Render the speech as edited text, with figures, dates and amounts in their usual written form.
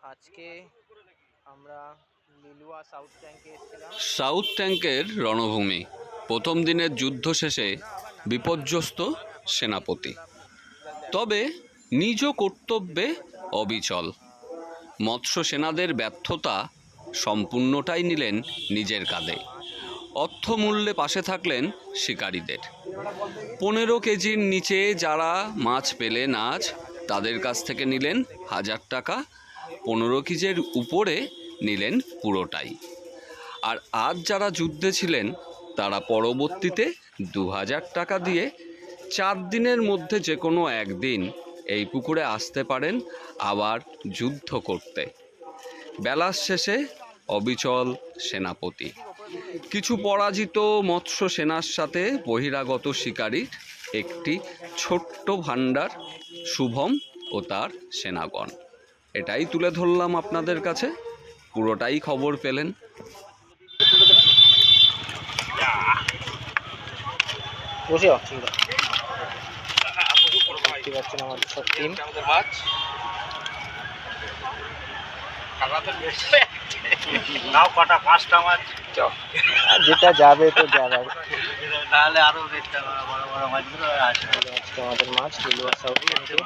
আজকে আমরা লিলুয়া সাউথ ট্যাঙ্কে এসেছিলাম। সাউথ ট্যাঙ্কের রণভূমি। প্রথম দিনের যুদ্ধ শেষে বিপর্যস্ত সেনাপতি, তবে নিজ কর্তব্যে অবিচল। মৎস্য সেনাদের ব্যর্থতা সম্পূর্ণটাই নিলেন নিজের কাঁধে। অর্থমূল্যে পাশে থাকলেন শিকারীদের। 15 কেজির নিচে যারা মাছ পেলেন আজ, তাদের কাছ থেকে নিলেন 1000 টাকা। 15 কেজির উপরে নিলেন পুরোটাই। আর আজ যারা যুদ্ধে ছিলেন তারা পরবর্তীতে 2000 টাকা দিয়ে 4 দিনের মধ্যে যে কোনো একদিন এই পুকুরে আসতে পারেন আবার যুদ্ধ করতে। বেলার শেষে অবিচল সেনাপতি। কিছু পরাজিত মৎস্য সেনার সাথে বহিরাগত শিকারীর একটি ছোট্ট ভাণ্ডার, শুভম ও তার সেনাগণ। এটাই তুলে ধরলাম আপনাদের কাছে, পুরোটাই খবর পেলেন। বসেও দেখতে পাচ্ছেন আমাদের সব টিম। কটা 5টা মাছ যেটা যাবে তো যাবে, তাহলে আরো রেটটা বড় বড় মাছগুলো আসে। আজকে আমাদের মাছ লিলুয়া সাউথ ট্যাঙ্কে।